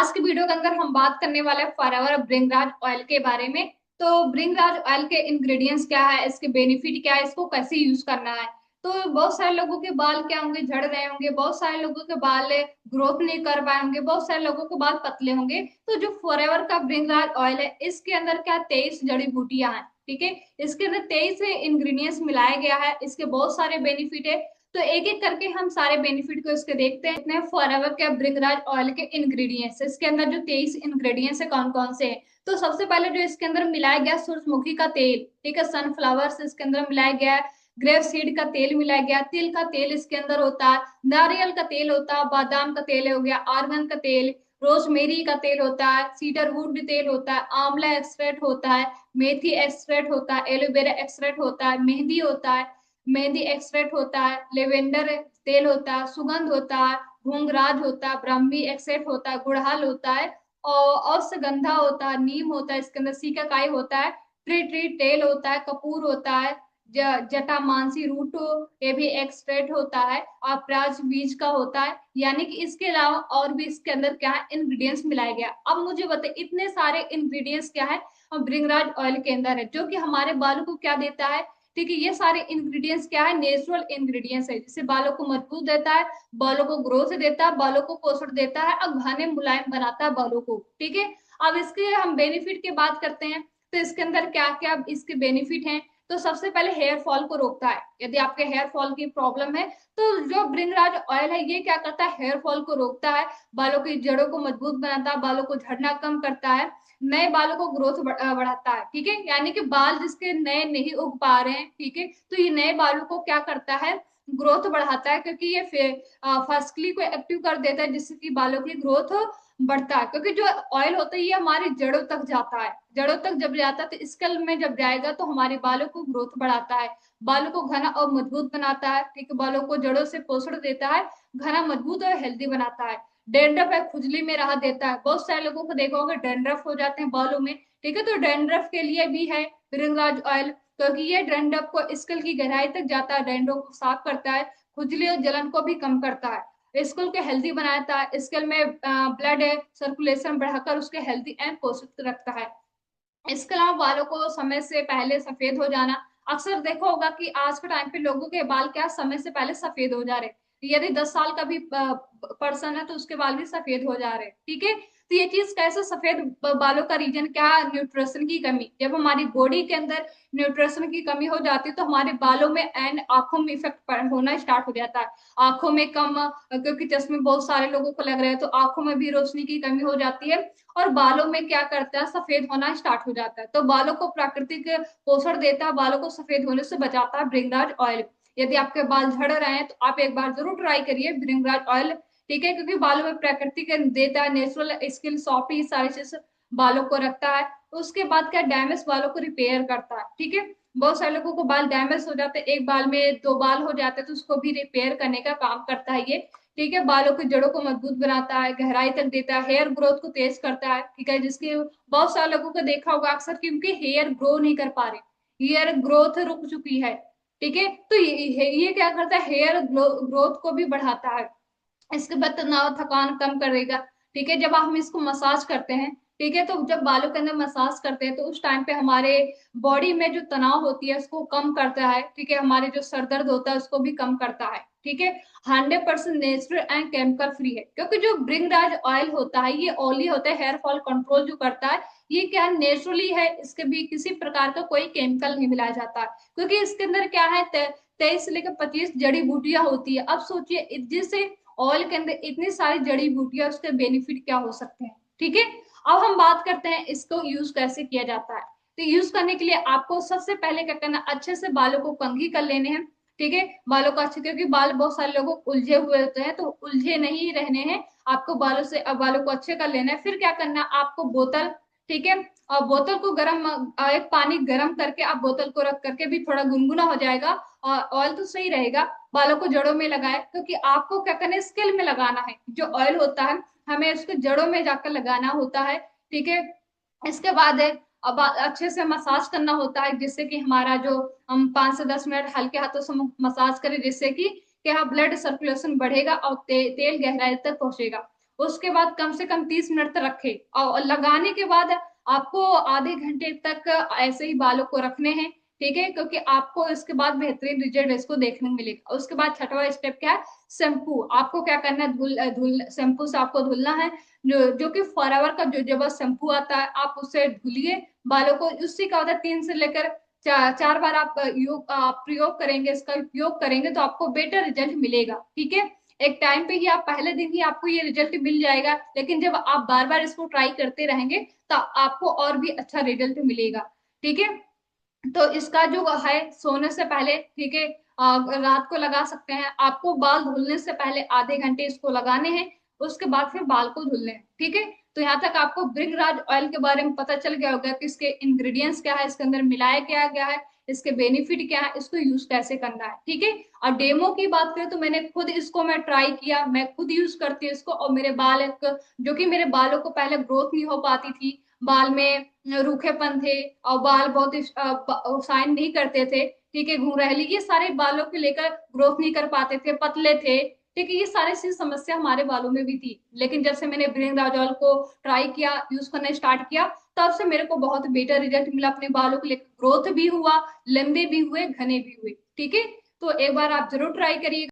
आज की वीडियो के अंदर हम बात करने वाले हैं फॉरएवर भृंगराज ऑयल के बारे में। तो भृंगराज ऑयल के इंग्रेडिएंट्स क्या है, इसके बेनिफिट क्या है, इसको कैसे यूज करना है। तो बहुत सारे लोगों के बाल क्या होंगे, झड़ रहे होंगे, बहुत सारे लोगों के बाल ग्रोथ नहीं कर पाए होंगे, बहुत सारे लोगों के बाल पतले होंगे। तो जो फॉरएवर का भृंगराज ऑयल है, इसके अंदर क्या 23 जड़ी बूटियां हैं। ठीक है, इसके अंदर 23 इंग्रेडिएंट्स मिलाया गया है, इसके बहुत सारे बेनिफिट है। तो एक एक करके हम सारे बेनिफिट को इसके देखते हैं। इतने फॉरएवर के भृंगराज ऑयल के इंग्रेडिएंट्स, इसके अंदर जो 23 इंग्रेडिएंट्स है कौन कौन से हैं। तो सबसे पहले जो इसके अंदर मिलाया गया सूरजमुखी का तेल, ठीक है, सनफ्लावर्स इसके अंदर मिलाया गया है, ग्रेप सीड का तेल मिलाया गया, तिल का तेल इसके अंदर होता है, नारियल का तेल होता है, बादाम का तेल हो गया, आर्गन का तेल, रोजमेरी का तेल होता है, सीडरवुड तेल होता है, आंवला एक्सट्रैक्ट होता है, मेथी एक्सट्रैक्ट होता है, एलोवेरा एक्सट्रैक्ट होता है, मेहंदी होता है, मेहंदी एक्सट्रैक्ट होता है, लेवेंडर तेल होता है, सुगंध होता है, भृंगराज होता है, ब्राह्मी एक्सट्रैक्ट होता है, गुड़हल होता है, और अश्वगंधा होता है, नीम होता है, इसके अंदर सीकाकाई होता है, ट्री ट्री तेल होता है, कपूर होता है, जटा मानसी रूट, ये भी एक्सट्रैक्ट होता है, और प्याज बीज का होता है। यानी कि इसके अलावा और भी इसके अंदर क्या है, इंग्रेडिएंट्स मिलाया गया। अब मुझे बताइए इतने सारे इंग्रेडिएंट्स क्या है भृंगराज ऑयल के अंदर है, जो कि हमारे बालों को क्या देता है। ठीक है, ये सारे इंग्रेडिएंट्स क्या है, नेचुरल इंग्रेडिएंट्स है, जिससे बालों को मजबूत देता है, बालों को ग्रोथ देता है, बालों को पोषण देता है, और घने मुलायम बनाता है बालों को। ठीक है, अब इसके हम बेनिफिट की बात करते हैं। तो इसके अंदर क्या क्या इसके बेनिफिट हैं। तो सबसे पहले हेयर फॉल को रोकता है। यदि आपके हेयर फॉल की प्रॉब्लम है तो जो भृंगराज ऑयल है ये क्या करता है, हेयर फॉल को रोकता है, बालों की जड़ों को मजबूत बनाता है, बालों को झड़ना कम करता है, नए बालों को ग्रोथ बढ़ाता है। ठीक है, यानी कि बाल जिसके नए नहीं उग पा रहे हैं, ठीक है, तो ये नए बालों को क्या करता है, ग्रोथ बढ़ाता है, क्योंकि ये फस्कली को एक्टिव कर देता है, जिससे कि बालों की ग्रोथ बढ़ता है। क्योंकि जो ऑयल होता है ये हमारी जड़ों तक जाता है, जड़ों तक जब जाता है तो स्कल में जब जाएगा तो हमारे बालों को ग्रोथ बढ़ाता है, बालों को घना और मजबूत बनाता है। ठीक है, बालों को जड़ों से पोषण देता है, घना मजबूत और हेल्दी बनाता है। डेंड्रफ है, खुजली में राहत देता है। बहुत सारे लोगों को देखा होगा डेंड्रफ हो जाते हैं बालों में। ठीक है, तो डेंड्रफ के लिए भी है भृंगराज ऑयल, क्योंकि ये डेंड्रफ को स्कल की गहराई तक जाता है, डेंड्रफ को साफ करता है, खुजली और जलन को भी कम करता है, स्कल को हेल्दी बनाता है, स्कल में ब्लड सर्कुलेशन बढ़ाकर उसके हेल्दी एंड पोषित रखता है। इसके अलावा बालों को समय से पहले सफेद हो जाना, अक्सर देखा होगा कि आज के टाइम पे लोगों के बाल क्या समय से पहले सफेद हो जा रहे। यदि 10 साल का भी पर्सन है तो उसके बाल भी सफेद हो जा रहे। ठीक है, तो ये चीज कैसे सफेद बालों का रीजन क्या है, न्यूट्रिशन की कमी। जब हमारी बॉडी के अंदर न्यूट्रिशन की कमी हो जाती है तो हमारे बालों में एंड आंखों में इफेक्ट होना स्टार्ट हो जाता है। आंखों में कम, क्योंकि चश्मे बहुत सारे लोगों को लग रहे हैं तो आंखों में भी रोशनी की कमी हो जाती है, और बालों में क्या करता है, सफेद होना स्टार्ट हो जाता है। तो बालों को प्राकृतिक पोषण देता है, बालों को सफेद होने से बचाता है भृंगराज ऑयल। यदि आपके बाल झड़ रहे हैं तो आप एक बार जरूर ट्राई करिए भृंगराज ऑयल। ठीक है, क्योंकि बालों में प्राकृतिक देता है, नेचुरल स्किन सॉफ्ट, ये सारी चीज बालों को रखता है। उसके बाद क्या, डैमेज बालों को रिपेयर करता है। ठीक है, बहुत सारे लोगों को बाल डैमेज हो जाते हैं, एक बाल में दो बाल हो जाते हैं, तो उसको भी रिपेयर करने का काम करता है ये। ठीक है, बालों की जड़ों को मजबूत बनाता है, गहराई तक देता है, हेयर ग्रोथ को तेज करता है। ठीक है, जिसके बहुत सारे लोगों को देखा होगा अक्सर क्योंकि हेयर ग्रो नहीं कर पा रहे, हेयर ग्रोथ रुक चुकी है। ठीक है, तो ये क्या करता है, हेयर ग्रोथ को भी बढ़ाता है। इसके बाद तनाव थकान कम करेगा। ठीक है, जब हम इसको मसाज करते हैं, ठीक है, तो जब बालों के अंदर मसाज करते हैं तो उस टाइम पे हमारे बॉडी में जो तनाव होती है उसको कम करता है। ठीक है, हमारे जो सर दर्द होता है उसको भी कम करता है। ठीक है, 100% नेचुरल एंड केमिकल फ्री है, क्योंकि जो भृंगराज ऑयल होता है ये ऑयली होता है, हेयर फॉल कंट्रोल जो करता है, ये क्या नेचुरली है, इसके भी किसी प्रकार का कोई केमिकल नहीं मिलाया जाता। क्योंकि इसके अंदर क्या है, 23 से लेकर 25 जड़ी बूटियां होती है। अब सोचिए जिससे ऑयल के अंदर इतनी सारी जड़ी बूटियां, उसके बेनिफिट क्या हो सकते हैं। ठीक है, अब हम बात करते हैं इसको यूज कैसे किया जाता है। तो यूज करने के लिए आपको सबसे पहले क्या करना, अच्छे से बालों को कंघी कर लेने हैं। ठीक है, बालों को अच्छे, क्योंकि बाल बहुत सारे लोगों को उलझे हुए होते हैं, तो उलझे नहीं रहने हैं आपको, बालों को अच्छे कर लेना है। फिर क्या करना है आपको, बोतल, ठीक है, और बोतल को गर्म, एक पानी गर्म करके आप बोतल को रख करके भी थोड़ा गुनगुना हो जाएगा, और ऑयल तो सही रहेगा, बालों को जड़ों में लगाए, क्योंकि आपको क्या करना है, स्किल में लगाना है। जो ऑयल होता है हमें उसको जड़ों में जाकर लगाना होता है। ठीक है, इसके बाद है, अब अच्छे से मसाज करना होता है, जिससे कि हमारा जो, हम 5 से 10 मिनट हल्के हाथों से मसाज करें, जिससे कि क्या ब्लड सर्कुलेशन बढ़ेगा और तेल गहराई तक पहुंचेगा। उसके बाद कम से कम 30 मिनट तक रखे, और लगाने के बाद आपको आधे घंटे तक ऐसे ही बालों को रखने हैं। ठीक है, क्योंकि आपको इसके बाद बेहतरीन रिजल्ट इसको देखने को मिलेगा। उसके बाद छठवां स्टेप क्या है, शैम्पू। आपको क्या करना है, धुल धुल शैम्पू से आपको धुलना है। जो कि फॉरएवर का जो जबरदस्त शैम्पू आता है, आप उससे धुलिए बालों को। उससे क्या होता है, 3 से लेकर 4 बार आप प्रयोग करेंगे, इसका उपयोग करेंगे तो आपको बेटर रिजल्ट मिलेगा। ठीक है, एक टाइम पे ही आप पहले दिन ही आपको ये रिजल्ट मिल जाएगा, लेकिन जब आप बार बार इसको ट्राई करते रहेंगे तो आपको और भी अच्छा रिजल्ट मिलेगा। ठीक है, तो इसका जो है, सोने से पहले, ठीक है, रात को लगा सकते हैं। आपको बाल धुलने से पहले आधे घंटे इसको लगाने हैं, उसके बाद फिर बाल को धुलने हैं। ठीक है, तो यहाँ तक आपको भृंगराज ऑयल के बारे में पता चल गया होगा कि इसके इंग्रेडिएंट्स क्या है, इसके अंदर मिलाया क्या गया है, इसके बेनिफिट क्या है, इसको यूज कैसे करना है। ठीक है, और डेमो की बात करें तो मैंने खुद इसको मैं ट्राई किया, मैं खुद यूज करती हूँ इसको, और मेरे बाल जो कि मेरे बालों को पहले ग्रोथ नहीं हो पाती थी, बाल में रूखेपन थे, और बाल बहुत शाइन नहीं करते थे। ठीक है, घुंघरैली, ये सारे बालों को लेकर ग्रोथ नहीं कर पाते थे, पतले थे। ठीक है, ये सारी सी समस्या हमारे बालों में भी थी। लेकिन जब से मैंने भृंगराज ऑयल को ट्राई किया, यूज करना स्टार्ट किया, तब से मेरे को बहुत बेटर रिजल्ट मिला। अपने बालों को लेकर ग्रोथ भी हुआ, लंबे भी हुए, घने भी हुए। ठीक है, तो एक बार आप जरूर ट्राई करिएगा।